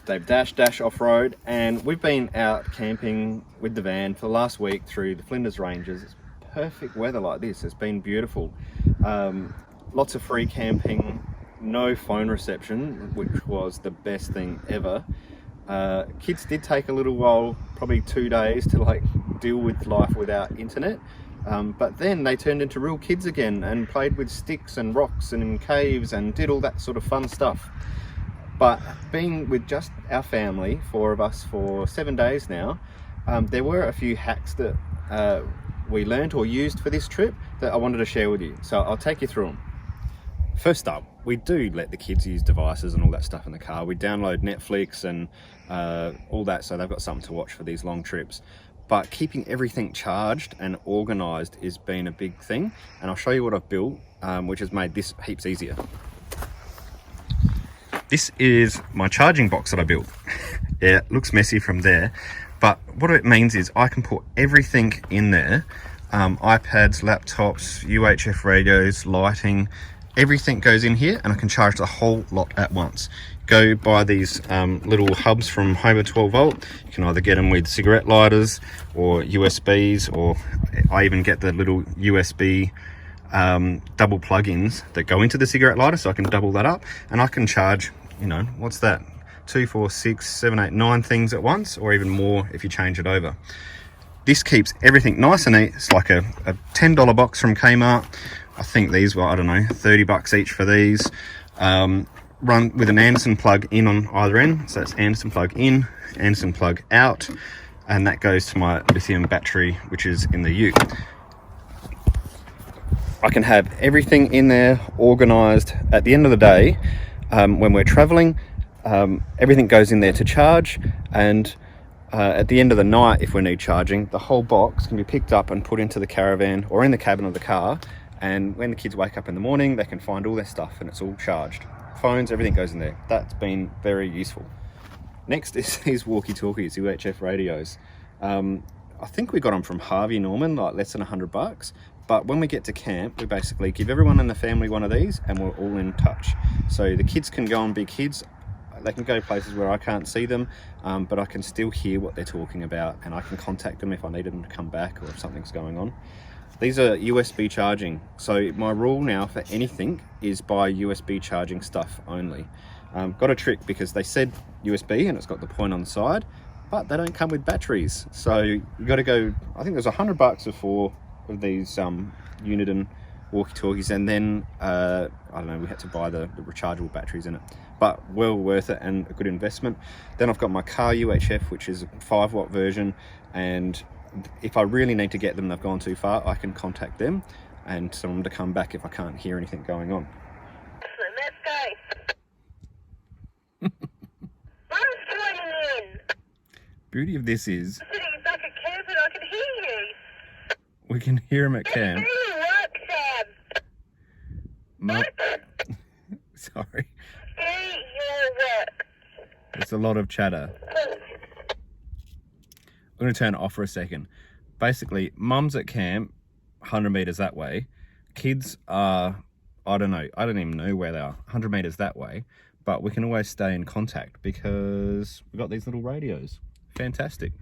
Dave Dash Off-Road, and we've been out camping with the van for the last week through the Flinders Ranges. It's perfect weather like this. It's been beautiful. Lots of free camping, no phone reception, which was the best thing ever. Kids did take a little while, probably 2 days, to like deal with life without internet. But then they turned into real kids again and played with sticks and rocks and in caves and did all that sort of fun stuff. But being with just our family, 4 of us, for 7 days now, there were a few hacks that we learned or used for this trip that I wanted to share with you. So I'll take you through them. First up, we do let the kids use devices and all that stuff in the car. We download Netflix and all that, so they've got something to watch for these long trips. But keeping everything charged and organised has been a big thing. And I'll show you what I've built, which has made this heaps easier. This is my charging box that I built. Yeah, it looks messy from there, but what it means is I can put everything in there. iPads, laptops, UHF radios, lighting, everything goes in here, and I can charge the whole lot at once. Go buy these little hubs from Homer 12 volt. You can either get them with cigarette lighters or USBs, or I even get the little USB double plug-ins that go into the cigarette lighter, so I can double that up and I can charge, you know, what's that, 2, 4, 6, 7, 8, 9 things at once, or even more if you change it over. This keeps everything nice and neat. It's like a $10 box from Kmart. I think these were, I don't know, 30 bucks each for these. Run with an Anderson plug in on either end, so that's Anderson plug in, Anderson plug out, and that goes to my lithium battery, which is in the ute. I can have everything in there organised. At the end of the day, when we're travelling, everything goes in there to charge, and at the end of the night, if we need charging, the whole box can be picked up and put into the caravan or in the cabin of the car, and when the kids wake up in the morning, they can find all their stuff and it's all charged. Phones, everything goes in there. That's been very useful. Next is these walkie-talkies, UHF radios. I think we got them from Harvey Norman, like less than $100. But when we get to camp, we basically give everyone in the family one of these and we're all in touch. So the kids can go on Big Kids. They can go places where I can't see them, but I can still hear what they're talking about, and I can contact them if I need them to come back or if something's going on. These are USB charging. So my rule now for anything is buy USB charging stuff only. Got a trick because they said USB and it's got the point on the side, but they don't come with batteries. So you got to go, I think there's $100 for 4 of these Uniden walkie-talkies, and then I don't know, we had to buy the rechargeable batteries in it, but well worth it and a good investment. Then I've got my car UHF, which is a 5-watt version, and if I really need to get them, they've gone too far, I can contact them and tell them to come back if I can't hear anything going on. Let's go. Mom's joining in. Beauty of this is I'm sitting back at camp and I can hear you. we can hear them at camp. Do your work, Sam. Sorry, Do your work. there's a lot of chatter. I'm going to turn it off for a second. Basically, mum's at camp, 100 meters that way. Kids are, I don't even know where they are, 100 meters that way. But we can always stay in contact because we've got these little radios. Fantastic.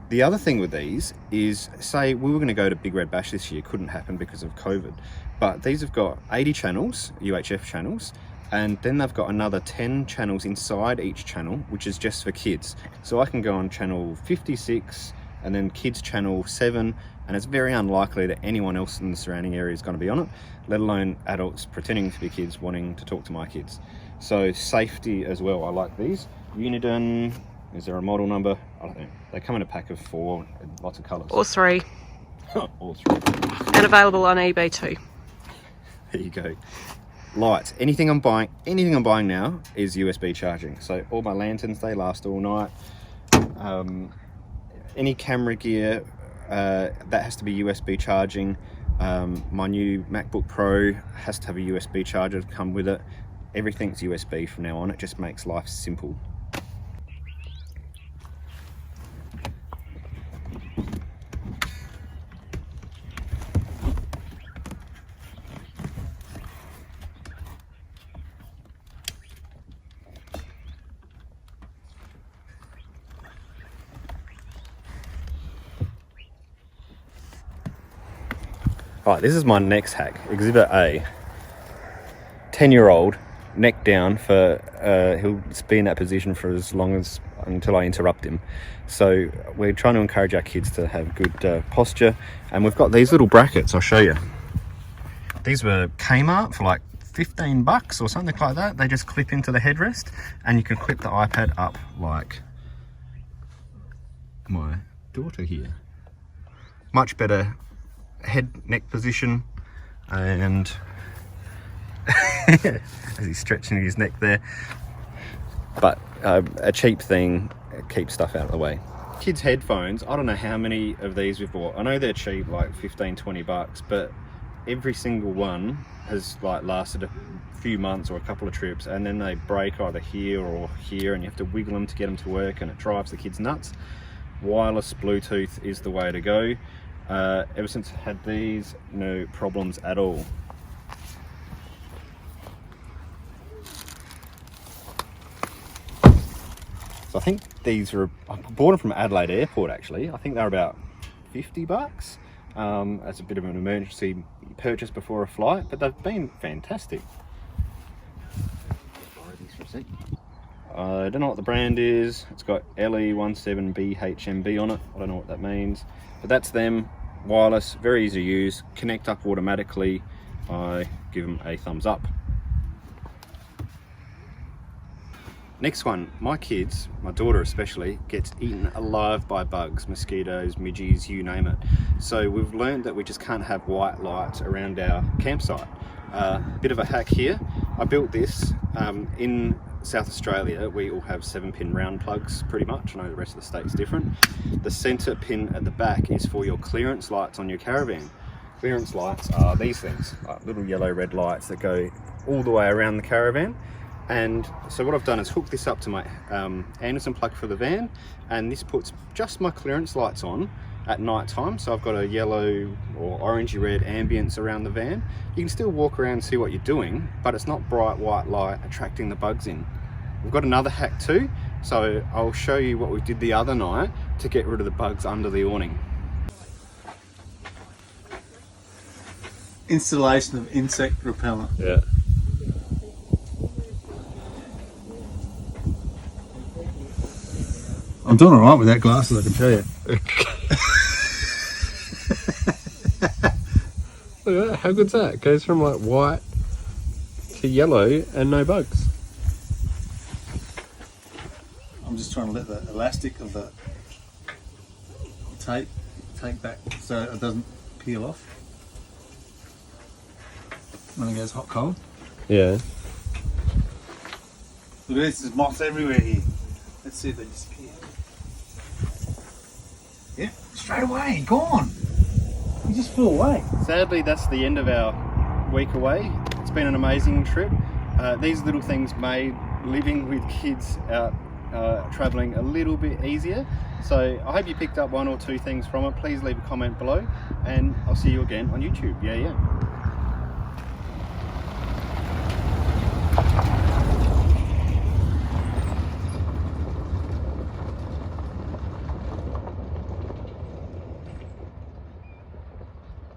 The other thing with these is, say we were going to go to Big Red Bash this year, couldn't happen because of COVID. But these have got 80 channels, UHF channels, and then they've got another 10 channels inside each channel, which is just for kids. So I can go on channel 56 and then kids channel 7, and it's very unlikely that anyone else in the surrounding area is going to be on it, let alone adults pretending to be kids wanting to talk to my kids. So safety as well. I like these. Uniden, is there a model number? I don't know. They come in a pack of 4, lots of colours. Or 3. All 3. And available on eBay too. There you go. Lights, anything I'm buying now is USB charging. So all my lanterns, they last all night. Any camera gear, that has to be USB charging. My new MacBook Pro has to have a USB charger to come with it. Everything's USB from now on. It just makes life simple. Right, this is my next hack, Exhibit A. 10-year-old, neck down for, he'll be in that position for as long as, until I interrupt him. So we're trying to encourage our kids to have good posture, and we've got these little brackets, I'll show you. These were Kmart for like 15 bucks or something like that. They just clip into the headrest, and you can clip the iPad up like my daughter here. Much better head neck position, and as he's stretching his neck there, but a cheap thing, keeps stuff out of the way. Kids headphones, I don't know how many of these we've bought. I know they're cheap, like 15-20 bucks, but every single one has like lasted a few months or a couple of trips, and then they break either here or here, and you have to wiggle them to get them to work, and it drives the kids nuts. Wireless Bluetooth is the way to go. Ever since I had these, no problems at all. So I think these are, I bought them from Adelaide Airport actually. I think they're about 50 bucks. As a bit of an emergency purchase before a flight, but they've been fantastic. I don't know what the brand is. It's got LE17BHMB on it. I don't know what that means, but that's them. Wireless, very easy to use, connect up automatically. I give them a thumbs up. Next one, my kids, my daughter especially, gets eaten alive by bugs, mosquitoes, midges, you name it. So we've learned that we just can't have white lights around our campsite. Bit of a hack here. I built this in South Australia. We all have 7-pin round plugs pretty much. I know the rest of the state's different. The center pin at the back is for your clearance lights on your caravan. Clearance lights are these things, like little yellow red lights that go all the way around the caravan. And so what I've done is hook this up to my Anderson plug for the van, and this puts just my clearance lights on at night time. So I've got a yellow or orangey red ambience around the van. You can still walk around and see what you're doing, but it's not bright white light attracting the bugs in. We've got another hack too, so I'll show you what we did the other night to get rid of the bugs under the awning. Installation of insect repellent. Yeah. I'm doing alright without glasses, I can tell you. Look at that, how good's that? It goes from like white to yellow and no bugs. I'm just trying to let the elastic of the tape take back so it doesn't peel off when it goes hot cold. Yeah. Look at this, there's moths everywhere here. Let's see if they disappear. Yeah, straight away, gone. You just flew away. Sadly, that's the end of our week away. It's been an amazing trip. These little things made living with kids out traveling a little bit easier. So I hope you picked up one or two things from it. Please leave a comment below, and I'll see you again on YouTube. Yeah.